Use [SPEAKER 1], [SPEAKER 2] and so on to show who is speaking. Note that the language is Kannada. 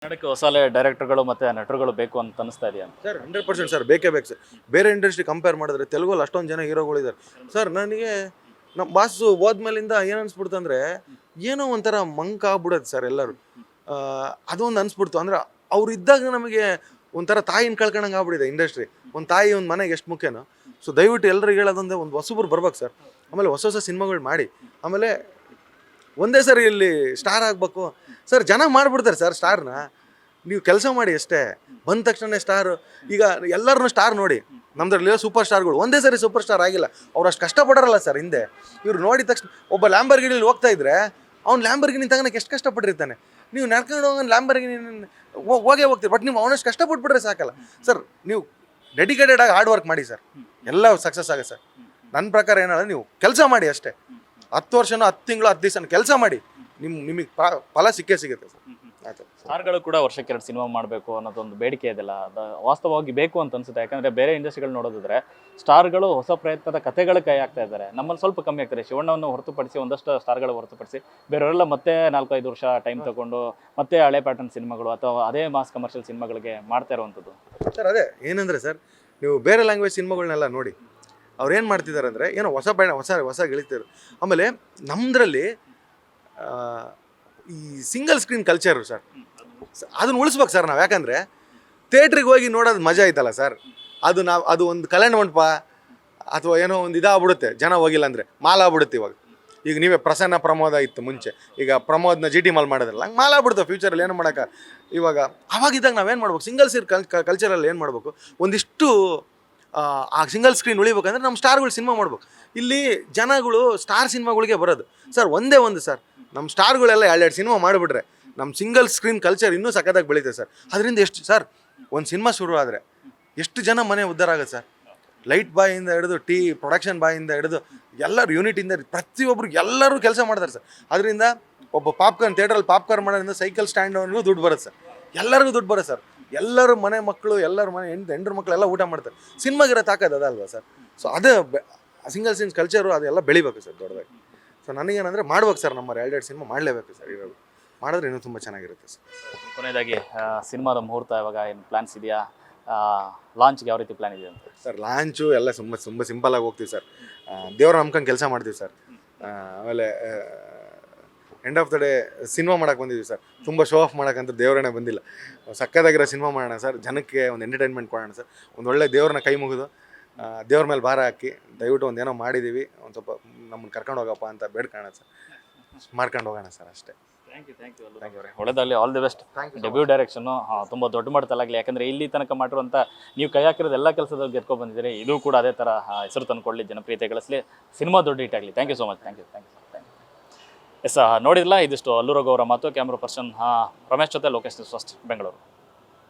[SPEAKER 1] ಕನ್ನಡಕ್ಕೆ ಹೊಸ ಡೈರೆಕ್ಟರ್ಗಳು ಮತ್ತು ನಟರುಗಳು ಬೇಕು ಅಂತ ಅನಿಸ್ತಾ ಇದೆಯಾ
[SPEAKER 2] ಸರ್ 100% ಸರ್ ಬೇಕೇ ಬೇಕು ಸರ್. ಬೇರೆ ಇಂಡಸ್ಟ್ರಿ ಕಂಪೇರ್ ಮಾಡಿದ್ರೆ ತೆಲುಗಲ್ಲಿ ಅಷ್ಟೊಂದು ಜನ ಹೀರೋಗಳಿದ್ದಾರೆ ಸರ್. ನನಗೆ ನಮ್ಮ ಬಾಸು ಹೋದ್ಮೇಲಿಂದ ಏನು ಅನಿಸ್ಬಿಡ್ತು ಅಂದರೆ ಏನೋ ಒಂಥರ ಮಂಕ್ ಆಗ್ಬಿಡೋದು ಸರ್ ಎಲ್ಲರೂ. ಅದೊಂದು ಅನಿಸ್ಬಿಡ್ತು ಅಂದರೆ ಅವ್ರು ಇದ್ದಾಗ ನಮಗೆ ಒಂಥರ ತಾಯಿನ ಕಳ್ಕೊಂಡಂಗೆ ಆಗ್ಬಿಟ್ಟಿದೆ ಇಂಡಸ್ಟ್ರಿ. ಒಂದು ತಾಯಿ ಒಂದು ಮನೆಗೆ ಎಷ್ಟು ಮುಖ್ಯನೋ. ಸೊ ದಯವಿಟ್ಟು ಎಲ್ಲರಿಗೆ ಹೇಳೋದಂದ್ರೆ ಒಂದು ಹೊಸಬ್ರು ಬರ್ಬೇಕು ಸರ್. ಆಮೇಲೆ ಹೊಸ ಹೊಸ ಸಿನಿಮಾಗಳು ಮಾಡಿ ಆಮೇಲೆ ಒಂದೇ ಸರಿ ಇಲ್ಲಿ ಸ್ಟಾರ್ ಆಗಬೇಕು ಸರ್. ಜನ ಮಾಡಿಬಿಡ್ತಾರೆ ಸರ್ ಸ್ಟಾರ್ನ. ನೀವು ಕೆಲಸ ಮಾಡಿ ಅಷ್ಟೇ, ಬಂದ ತಕ್ಷಣ ಸ್ಟಾರು. ಈಗ ಎಲ್ಲರನ್ನೂ ಸ್ಟಾರ್ ನೋಡಿ, ನಮ್ದ್ರಲ್ಲಿರೋ ಸೂಪರ್ ಸ್ಟಾರ್ಗಳು ಒಂದೇ ಸರಿ ಸೂಪರ್ ಸ್ಟಾರ್ ಆಗಿಲ್ಲ. ಅವ್ರು ಅಷ್ಟು ಕಷ್ಟಪಡೋರಲ್ಲ ಸರ್ ಹಿಂದೆ. ಇವ್ರು ನೋಡಿದ ತಕ್ಷಣ ಒಬ್ಬ ಲ್ಯಾಂಬರ್ಗಿನಿಲಿ ಹೋಗ್ತಾ ಇದ್ರೆ ಅವ್ನು ಲ್ಯಾಂಬರ್ಗಿನಿ ತಗೋಣಕ್ಕೆ ಎಷ್ಟು ಕಷ್ಟಪಟ್ಟಿರ್ತಾನೆ. ನೀವು ನಡ್ಕೊಂಡು ಹೋಗೋಣ ಲ್ಯಾಂಬರ್ಗಿನಿ ಹೋಗೇ ಹೋಗ್ತೀರಿ, ಬಟ್ ನೀವು ಅವನಷ್ಟು ಕಷ್ಟಪಟ್ಬಿಟ್ರೆ ಸಾಕಲ್ಲ ಸರ್. ನೀವು ಡೆಡಿಕೇಟೆಡ್ ಆಗಿ ಹಾರ್ಡ್ ವರ್ಕ್ ಮಾಡಿ ಸರ್, ಎಲ್ಲ ಸಕ್ಸಸ್ ಆಗುತ್ತೆ ಸರ್. ನನ್ನ ಪ್ರಕಾರ ಏನಲ್ಲ, ನೀವು ಕೆಲಸ ಮಾಡಿ ಅಷ್ಟೇ. 10 ವರ್ಷನೋ 10 ತಿಂಗಳು 10 ದಿವಸ ಕೆಲಸ ಮಾಡಿ, ನಿಮಗೆ ಫಲ ಸಿಕ್ಕೇ ಸಿಗುತ್ತೆ ಸರ್. ಆಯ್ತು.
[SPEAKER 1] ಸ್ಟಾರ್ಗಳು ಕೂಡ ವರ್ಷಕ್ಕೆ 2 ಸಿನಿಮಾ ಮಾಡಬೇಕು ಅನ್ನೋದೊಂದು ಬೇಡಿಕೆ ಇದೆಲ್ಲ, ಅದು ವಾಸ್ತವವಾಗಿ ಬೇಕು ಅಂತ ಅನ್ಸುತ್ತೆ. ಯಾಕಂದರೆ ಬೇರೆ ಇಂಡಸ್ಟ್ರಿಗಳು ನೋಡೋದಿದ್ರೆ ಸ್ಟಾರ್ಗಳು ಹೊಸ ಪ್ರಯತ್ನದ ಕಥೆಗಳ ಕೈ ಹಾಕ್ತಾ ಇದ್ದಾರೆ. ನಮ್ಮಲ್ಲಿ ಸ್ವಲ್ಪ ಕಮ್ಮಿ ಆಗ್ತಾರೆ. ಶಿವಣ್ಣವನ್ನು ಹೊರತುಪಡಿಸಿ ಒಂದಷ್ಟು ಸ್ಟಾರ್ಗಳು ಹೊರತುಪಡಿಸಿ ಬೇರೆಯವರೆಲ್ಲ ಮತ್ತೆ 4-5 ವರ್ಷ ಟೈಮ್ ತಗೊಂಡು ಮತ್ತೆ ಹಳೆ ಪ್ಯಾಟರ್ನ್ ಸಿನಿಮಾಗಳು ಅಥವಾ ಅದೇ ಮಾಸ್ ಕಮರ್ಷಿಯಲ್ ಸಿನಿಮಾಗಳಿಗೆ ಮಾಡ್ತಾ ಇರುವಂಥದ್ದು
[SPEAKER 2] ಸರ್. ಅದೇ ಏನಂದರೆ ಸರ್, ನೀವು ಬೇರೆ ಲ್ಯಾಂಗ್ವೇಜ್ ಸಿನಿಮಾಗಳನ್ನೆಲ್ಲ ನೋಡಿ, ಅವ್ರು ಏನು ಮಾಡ್ತಿದ್ದಾರೆ ಅಂದರೆ ಏನೋ ಹೊಸ ಗೆಳಿತಾರೆ. ಆಮೇಲೆ ನಮ್ಮದ್ರಲ್ಲಿ ಈ ಸಿಂಗಲ್ ಸ್ಕ್ರೀನ್ ಕಲ್ಚರು ಸರ್, ಅದನ್ನು ಉಳಿಸ್ಬೇಕು ಸರ್ ನಾವು. ಯಾಕಂದರೆ ಥಿಯೇಟ್ರಿಗೆ ಹೋಗಿ ನೋಡೋದು ಮಜಾ ಐತಲ್ಲ ಸರ್, ಅದು ಒಂದು ಕಲ್ಯಾಣ ಮಂಟಪ ಅಥವಾ ಏನೋ ಒಂದು ಇದಾಗ್ಬಿಡುತ್ತೆ. ಜನ ಹೋಗಿಲ್ಲ ಅಂದರೆ ಮಾಲ್ ಆಗ್ಬಿಡುತ್ತೆ. ಈಗ ನೀವೇ ಪ್ರಸನ್ನ ಪ್ರಮೋದ ಇತ್ತು ಮುಂಚೆ, ಈಗ ಪ್ರಮೋದ್ನ GT ಮಾಲ್ ಮಾಡೋದ್ರಲ್ಲ, ಹಂಗೆ ಮಾಲ್ ಆಗ್ಬಿಡ್ತಾವೆ ಫ್ಯೂಚರಲ್ಲಿ. ಏನು ಮಾಡೋಕೆ ಇವಾಗ ಅವಾಗಿದ್ದಾಗ ನಾವೇನು ಮಾಡ್ಬೇಕು, ಸಿಂಗಲ್ ಸ್ಕ್ರೀನ್ ಕಲ್ಚರಲ್ಲಿ ಏನು ಮಾಡಬೇಕು, ಒಂದಿಷ್ಟು ಆ ಸಿಂಗಲ್ ಸ್ಕ್ರೀನ್ ಉಳಿಬೇಕಂದ್ರೆ ನಮ್ಮ ಸ್ಟಾರ್ಗಳು ಸಿನಿಮಾ ಮಾಡ್ಬೇಕು. ಇಲ್ಲಿ ಜನಗಳು ಸ್ಟಾರ್ ಸಿನಿಮಾಗಳಿಗೆ ಬರೋದು ಸರ್ ಒಂದೇ ಒಂದು ಸರ್. ನಮ್ಮ ಸ್ಟಾರ್ಗಳೆಲ್ಲ 2 ಸಿನಿಮಾ ಮಾಡಿಬಿಟ್ರೆ ನಮ್ಮ ಸಿಂಗಲ್ ಸ್ಕ್ರೀನ್ ಕಲ್ಚರ್ ಇನ್ನೂ ಸಖತ್ತಾಗಿ ಬೆಳೀತೆ ಸರ್. ಅದರಿಂದ ಎಷ್ಟು ಸರ್, ಒಂದು ಸಿನಿಮಾ ಶುರು ಆದರೆ ಎಷ್ಟು ಜನ ಮನೆ ಉದ್ಧಾರ ಆಗುತ್ತೆ ಸರ್. ಲೈಟ್ ಬಾಯಿಂದ ಹಿಡಿದು ಪ್ರೊಡಕ್ಷನ್ ಬಾಯಿಂದ ಹಿಡಿದು ಎಲ್ಲರೂ ಯೂನಿಟಿಂದ ಪ್ರತಿಯೊಬ್ಬರು ಎಲ್ಲರೂ ಕೆಲಸ ಮಾಡ್ತಾರೆ ಸರ್. ಅದರಿಂದ ಒಬ್ಬ ಥಿಯೇಟ್ರಲ್ಲಿ ಪಾಪ್ಕಾರ್ನ್ ಮಾಡೋದ್ರಿಂದ ಸೈಕಲ್ ಸ್ಟ್ಯಾಂಡ್ವರೆಗೂ ದುಡ್ಡು ಬರುತ್ತೆ ಸರ್. ಎಲ್ಲರಿಗೂ ದುಡ್ಡು ಬರುತ್ತೆ ಸರ್. ಎಲ್ಲರೂ ಮನೆ ಮಕ್ಕಳು, ಎಲ್ಲರ ಮನೆ ಹೆಂಡ್ರ ಮಕ್ಕಳು ಎಲ್ಲ ಊಟ ಮಾಡ್ತಾರೆ. ಸಿನಿಮಾಗಿರೋ ತಾಕತ್ತು ಅದಲ್ವಾ ಸರ್. ಸೊ ಅದು ಸಿಂಗಲ್ ಸ್ಕ್ರೀನ್ ಕಲ್ಚರು ಅದೆಲ್ಲ ಬೆಳಿಬೇಕು ಸರ್ ದೊಡ್ಡದಾಗಿ. ಸೊ ನನಗೇನಂದರೆ ಮಾಡ್ಬೇಕು ಸರ್, ನಮ್ಮ 2 ಸಿನಿಮಾ ಮಾಡಲೇಬೇಕು ಸರ್. ಇರೋದು ಮಾಡಿದ್ರೆ ಇನ್ನೂ ತುಂಬ ಚೆನ್ನಾಗಿರುತ್ತೆ ಸರ್.
[SPEAKER 1] ಕೊನೆಯದಾಗಿ ಸಿನಿಮಾದ ಮುಹೂರ್ತ ಇವಾಗ ಏನು ಪ್ಲ್ಯಾನ್ಸ್ ಇದೆಯಾ? ಲಾಂಚ್ಗೆ ಯಾವ ರೀತಿ ಪ್ಲ್ಯಾನ್ ಇದೆ ಅಂತ
[SPEAKER 2] ಸರ್? ಲಾಂಚು ಎಲ್ಲ ತುಂಬ ಸಿಂಪಲಾಗಿ ಹೋಗ್ತೀವಿ ಸರ್. ದೇವ್ರ ನಂಬ್ಕೊಂಡು ಕೆಲಸ ಮಾಡ್ತೀವಿ ಸರ್. ಆಮೇಲೆ end of the day cinema ಮಾಡೋಕೆ ಬಂದಿದ್ದೀವಿ ಸರ್. ತುಂಬ ಶೋ ಆಫ್ ಮಾಡೋಕ್ಕಂತ ದೇವರನ್ನೇ ಬಂದಿಲ್ಲ. ಸಕ್ಕತ್ತಾಗಿರೋ ಸಿನಿಮಾ ಮಾಡೋಣ ಸರ್, ಜನಕ್ಕೆ ಒಂದು ಎಂಟರ್ಟೈನ್ಮೆಂಟ್ ಕೊಡೋಣ ಸರ್. ಒಂದು ಒಳ್ಳೆ ದೇವ್ರನ್ನ ಕೈ ಮುಗಿದು ದೇವ್ರ ಮೇಲೆ ಭಾರ ಹಾಕಿ ದಯವಿಟ್ಟು ಒಂದು ಏನೋ ಮಾಡಿದ್ದೀವಿ, ಒಂದು ಸ್ವಲ್ಪ ನಮ್ಮನ್ನು ಕರ್ಕೊಂಡು ಹೋಗಪ್ಪ ಅಂತ ಬೇಡ್ಕೋಣ ಸರ್. ಮಾಡ್ಕೊಂಡು ಹೋಗೋಣ ಸರ್ ಅಷ್ಟೇ.
[SPEAKER 1] Thank you. ಒಳ್ಳೆದಾಗಲಿ, ಆಲ್ ದಿ ಬೆಸ್ಟ್. ಡೆಬ್ಯೂ ಡೈರೆಕ್ಷನ್ನು ತುಂಬ ದೊಡ್ಡ ಮಟ್ಟದಲ್ಲಾಗಲಿ. ಯಾಕಂದರೆ ಇಲ್ಲಿ ತನಕ ಮಾಡಿರುವಂಥ ನೀವು ಕೈ ಹಾಕಿರೋದು ಎಲ್ಲ ಕೆಲಸದಲ್ಲಿ ಗೆದ್ಕೊಂಡು ಬಂದಿದ್ದೀರಿ. ಇದು ಕೂಡ ಅದೇ ಥರ ಹೆಸರು ತಂದುಕೊಳ್ಳಿ, ಜನಪ್ರಿಯತೆ ಗಳಿಸಲಿ, ಸಿನಿಮಾ ದೊಡ್ಡ ಹಿಟ್ ಆಗಲಿ. Thank you so much. Thank you. Yes, ನೋಡಿದ್ರಲ್ಲ, ಇದಿಷ್ಟು ಅಲ್ಲೂರಾಘು ಅವರ ಮಾತು. ಕ್ಯಾಮ್ರಾ ಪರ್ಸನ್ ರಮೇಶ್ ಜೊತೆ ಲೋಕೇಶ್ ಫಸ್ಟ್, ಬೆಂಗಳೂರು.